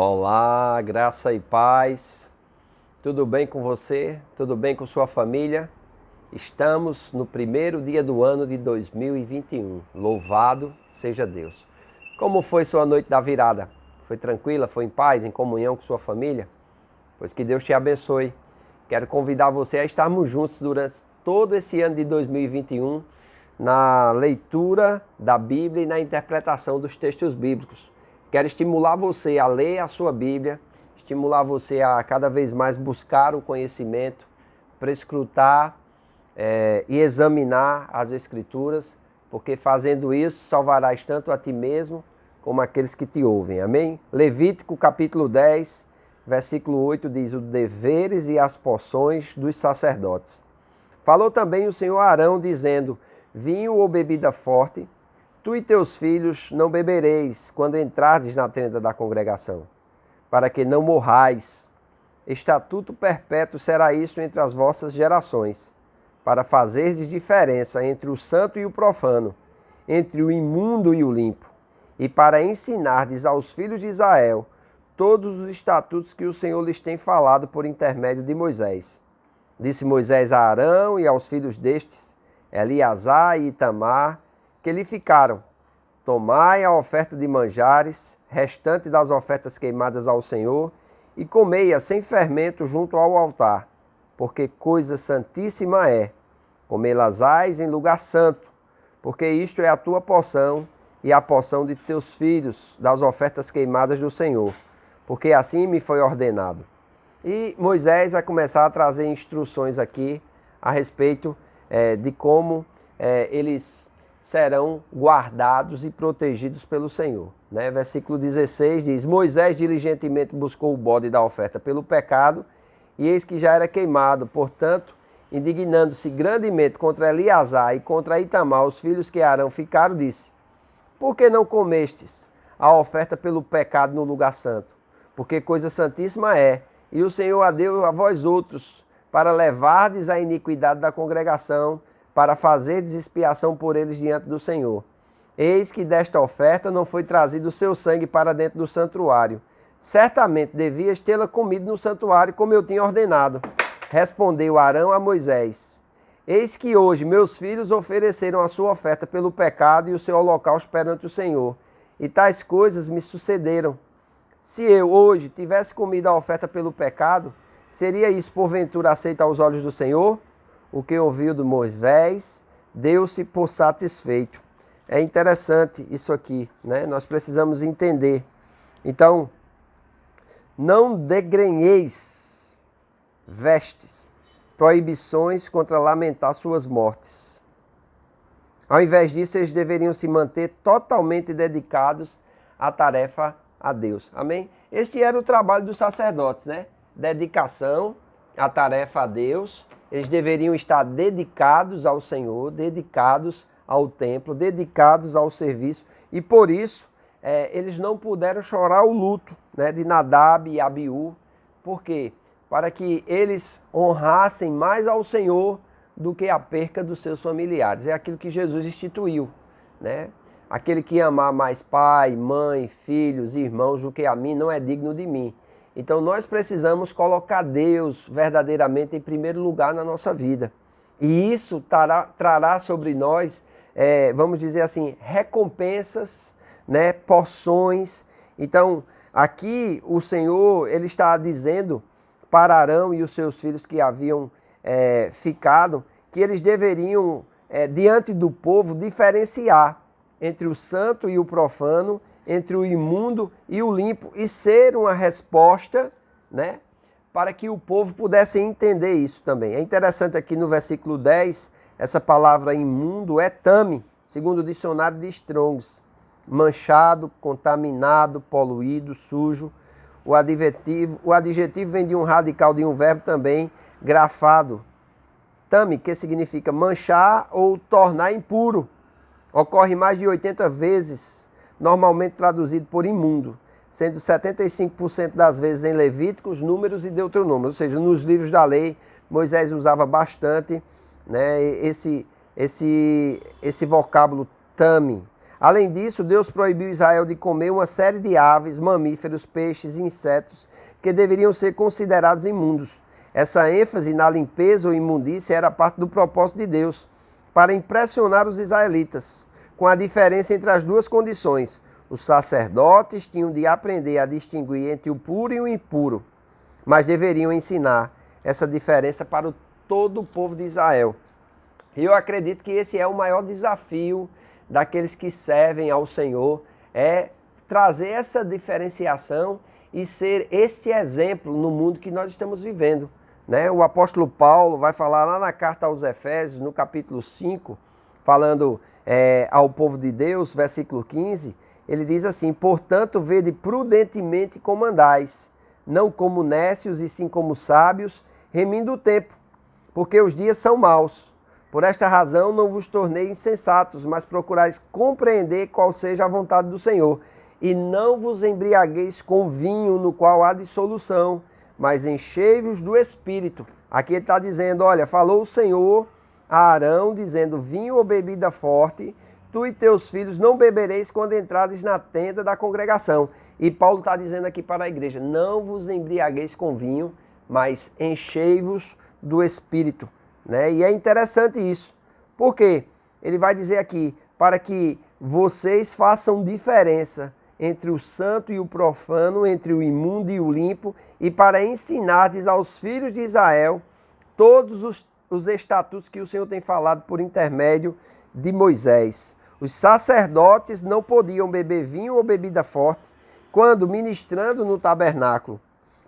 Olá, graça e paz. Tudo bem com você? Tudo bem com sua família? Estamos no primeiro dia do ano de 2021. Louvado seja Deus. Como foi sua noite da virada? Foi tranquila? Foi em paz, em comunhão com sua família? Pois que Deus te abençoe. Quero convidar você a estarmos juntos durante todo esse ano de 2021 na leitura da Bíblia e na interpretação dos textos bíblicos. Quero estimular você a ler a sua Bíblia, estimular você a cada vez mais buscar o conhecimento, prescrutar e examinar as Escrituras, porque fazendo isso salvarás tanto a ti mesmo como aqueles que te ouvem. Amém? Levítico capítulo 10, versículo 8 diz: os deveres e as porções dos sacerdotes. Falou também o Senhor a Arão, dizendo: vinho ou bebida forte, tu e teus filhos não bebereis quando entrardes na tenda da congregação, para que não morrais. Estatuto perpétuo será isso entre as vossas gerações, para fazerdes diferença entre o santo e o profano, entre o imundo e o limpo, e para ensinardes aos filhos de Israel todos os estatutos que o Senhor lhes tem falado por intermédio de Moisés. Disse Moisés a Arão e aos filhos destes, Eleazar e Itamar, que lhe ficaram: tomai a oferta de manjares, restante das ofertas queimadas ao Senhor, e comei-a sem fermento junto ao altar, porque coisa santíssima é. Comê-las-ás em lugar santo, porque isto é a tua porção e a porção de teus filhos das ofertas queimadas do Senhor, porque assim me foi ordenado. E Moisés vai começar a trazer instruções aqui a respeito de como eles serão guardados e protegidos pelo Senhor. Versículo 16 diz: Moisés diligentemente buscou o bode da oferta pelo pecado, e eis que já era queimado. Portanto, indignando-se grandemente contra Eleazar e contra Itamar, os filhos que Arão ficaram, disse: por que não comestes a oferta pelo pecado no lugar santo? Porque coisa santíssima é, e o Senhor a deu a vós outros, para levardes a iniquidade da congregação, para fazerdes expiação por eles diante do Senhor. Eis que desta oferta não foi trazido o seu sangue para dentro do santuário. Certamente devias tê-la comido no santuário, como eu tinha ordenado. Respondeu Arão a Moisés: eis que hoje meus filhos ofereceram a sua oferta pelo pecado e o seu holocausto perante o Senhor, e tais coisas me sucederam. Se eu hoje tivesse comido a oferta pelo pecado, seria isso porventura aceito aos olhos do Senhor? O que ouviu de Moisés deu-se por satisfeito. É interessante isso aqui, né? Nós precisamos entender. Então, não degrenheis vestes, proibições contra lamentar suas mortes. Ao invés disso, eles deveriam se manter totalmente dedicados à tarefa a Deus. Amém? Este era o trabalho dos sacerdotes, né? Dedicação à tarefa a Deus. Eles deveriam estar dedicados ao Senhor, dedicados ao templo, dedicados ao serviço. E por isso, eles não puderam chorar o luto, né, de Nadab e Abiú. Por quê? Para que eles honrassem mais ao Senhor do que a perca dos seus familiares. É aquilo que Jesus instituiu, né? Aquele que amar mais pai, mãe, filhos, irmãos do que a mim, não é digno de mim. Então nós precisamos colocar Deus verdadeiramente em primeiro lugar na nossa vida. E isso trará sobre nós, vamos dizer assim, recompensas, né, porções. Então aqui o Senhor ele está dizendo para Arão e os seus filhos que haviam ficado, que eles deveriam, diante do povo, diferenciar entre o santo e o profano, entre o imundo e o limpo, e ser uma resposta, né, para que o povo pudesse entender isso também. É interessante aqui no versículo 10, essa palavra imundo é tame, segundo o dicionário de Strongs. Manchado, contaminado, poluído, sujo. O adjetivo vem de um radical de um verbo também, grafado. Tame, que significa manchar ou tornar impuro. Ocorre mais de 80 vezes, normalmente traduzido por imundo, sendo 75% das vezes em Levíticos, Números e Deuteronômio. Ou seja, nos livros da lei, Moisés usava bastante, né, esse vocábulo tame. Além disso, Deus proibiu Israel de comer uma série de aves, mamíferos, peixes e insetos que deveriam ser considerados imundos. Essa ênfase na limpeza ou imundícia era parte do propósito de Deus, para impressionar os israelitas, com a diferença entre as duas condições. Os sacerdotes tinham de aprender a distinguir entre o puro e o impuro, mas deveriam ensinar essa diferença para todo o povo de Israel. E eu acredito que esse é o maior desafio daqueles que servem ao Senhor, é trazer essa diferenciação e ser este exemplo no mundo que nós estamos vivendo. Né? O apóstolo Paulo vai falar lá na carta aos Efésios, no capítulo 5, falando ao povo de Deus, versículo 15, ele diz assim: portanto, vede prudentemente como andais, não como nécios e sim como sábios, remindo o tempo, porque os dias são maus. Por esta razão não vos tornei insensatos, mas procurais compreender qual seja a vontade do Senhor. E não vos embriagueis com vinho no qual há dissolução, mas enchei-vos do Espírito. Aqui ele está dizendo, olha, falou o Senhor a Arão, dizendo, vinho ou bebida forte, tu e teus filhos não bebereis quando entrades na tenda da congregação. E Paulo está dizendo aqui para a igreja, não vos embriagueis com vinho, mas enchei-vos do Espírito. Né? E é interessante isso. Por quê? Ele vai dizer aqui, para que vocês façam diferença entre o santo e o profano, entre o imundo e o limpo, e para ensinardes aos filhos de Israel todos os estatutos que o Senhor tem falado por intermédio de Moisés. Os sacerdotes não podiam beber vinho ou bebida forte quando ministrando no tabernáculo,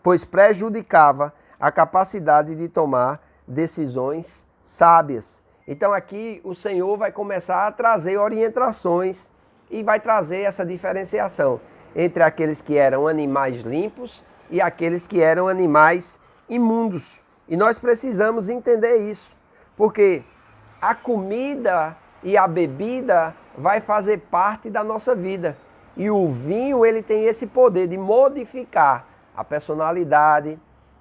pois prejudicava a capacidade de tomar decisões sábias. Então aqui o Senhor vai começar a trazer orientações e vai trazer essa diferenciação entre aqueles que eram animais limpos e aqueles que eram animais imundos. E nós precisamos entender isso, porque a comida e a bebida vai fazer parte da nossa vida. E o vinho, ele tem esse poder de modificar a personalidade,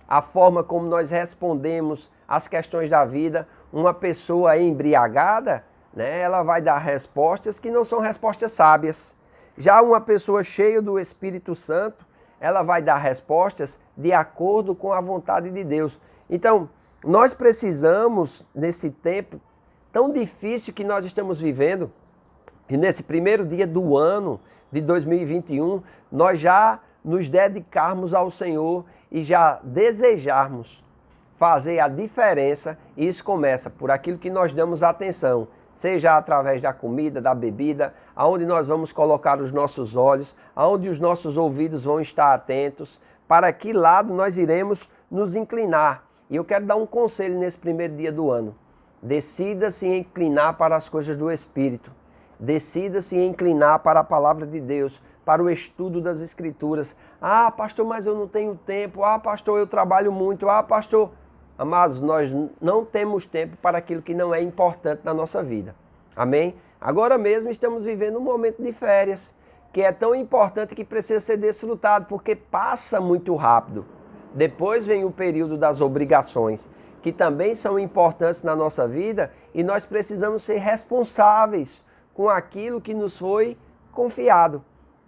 a forma como nós respondemos às questões da vida. Uma pessoa embriagada, né, ela vai dar respostas que não são respostas sábias. Já uma pessoa cheia do Espírito Santo, ela vai dar respostas de acordo com a vontade de Deus. Então, nós precisamos, nesse tempo tão difícil que nós estamos vivendo, e nesse primeiro dia do ano de 2021, nós já nos dedicarmos ao Senhor e já desejarmos fazer a diferença. E isso começa por aquilo que nós damos atenção, seja através da comida, da bebida, aonde nós vamos colocar os nossos olhos, aonde os nossos ouvidos vão estar atentos, para que lado nós iremos nos inclinar. E eu quero dar um conselho nesse primeiro dia do ano. Decida se inclinar para as coisas do Espírito. Decida se inclinar para a palavra de Deus, para o estudo das Escrituras. Ah, pastor, mas eu não tenho tempo. Ah, pastor, eu trabalho muito. Ah, pastor... Amados, nós não temos tempo para aquilo que não é importante na nossa vida. Amém? Agora mesmo estamos vivendo um momento de férias, que é tão importante que precisa ser desfrutado, porque passa muito rápido. Depois vem o período das obrigações, que também são importantes na nossa vida, e nós precisamos ser responsáveis com aquilo que nos foi confiado.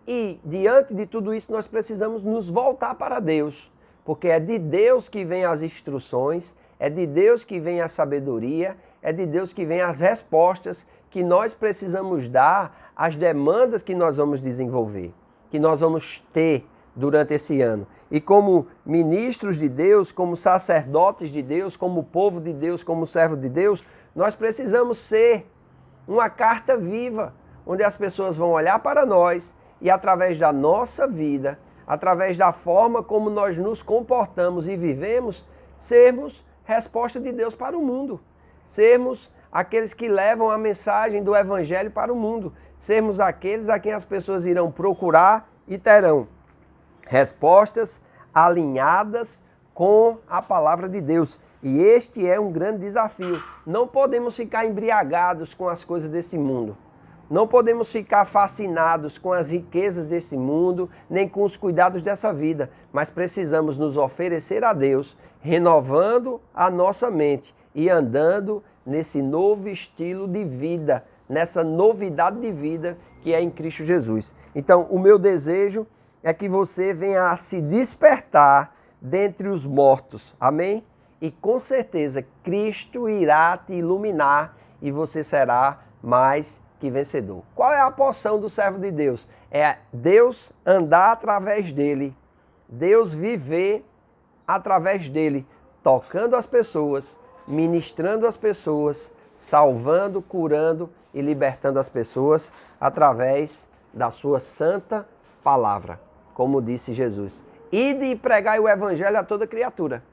E diante de tudo isso nós precisamos nos voltar para Deus. Porque é de Deus que vem as instruções, é de Deus que vem a sabedoria, é de Deus que vem as respostas que nós precisamos dar às demandas que nós vamos desenvolver, que nós vamos ter durante esse ano. E como ministros de Deus, como sacerdotes de Deus, como povo de Deus, como servo de Deus, nós precisamos ser uma carta viva, onde as pessoas vão olhar para nós e através da nossa vida, através da forma como nós nos comportamos e vivemos, sermos resposta de Deus para o mundo. Sermos aqueles que levam a mensagem do Evangelho para o mundo. Sermos aqueles a quem as pessoas irão procurar e terão respostas alinhadas com a palavra de Deus. E este é um grande desafio. Não podemos ficar embriagados com as coisas desse mundo. Não podemos ficar fascinados com as riquezas desse mundo, nem com os cuidados dessa vida, mas precisamos nos oferecer a Deus, renovando a nossa mente e andando nesse novo estilo de vida, nessa novidade de vida que é em Cristo Jesus. Então, o meu desejo é que você venha a se despertar dentre os mortos. Amém? E com certeza Cristo irá te iluminar e você será mais que vencedor. Qual é a porção do servo de Deus? É Deus andar através dele, Deus viver através dele, tocando as pessoas, ministrando as pessoas, salvando, curando e libertando as pessoas através da sua santa palavra. Como disse Jesus, ide e pregai o evangelho a toda criatura.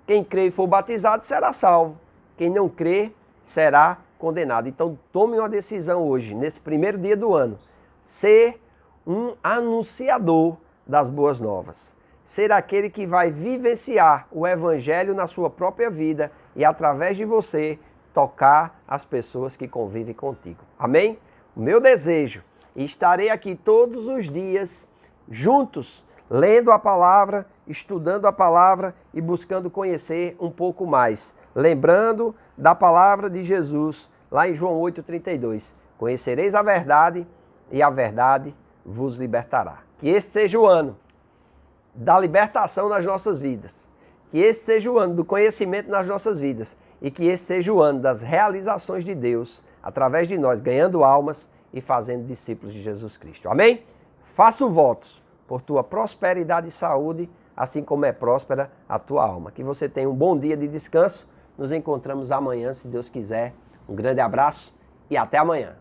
Quem crê e for batizado será salvo. Quem não crê será condenado. Então tome uma decisão hoje, nesse primeiro dia do ano, ser um anunciador das boas novas. Ser aquele que vai vivenciar o evangelho na sua própria vida e através de você tocar as pessoas que convivem contigo. Amém? O meu desejo, e estarei aqui todos os dias juntos, lendo a palavra, estudando a palavra e buscando conhecer um pouco mais. Lembrando da palavra de Jesus, lá em João 8,32. Conhecereis a verdade e a verdade vos libertará. Que esse seja o ano da libertação nas nossas vidas. Que esse seja o ano do conhecimento nas nossas vidas. E que esse seja o ano das realizações de Deus, através de nós, ganhando almas e fazendo discípulos de Jesus Cristo. Amém? Faço votos por tua prosperidade e saúde, assim como é próspera a tua alma. Que você tenha um bom dia de descanso. Nos encontramos amanhã, se Deus quiser. Um grande abraço e até amanhã.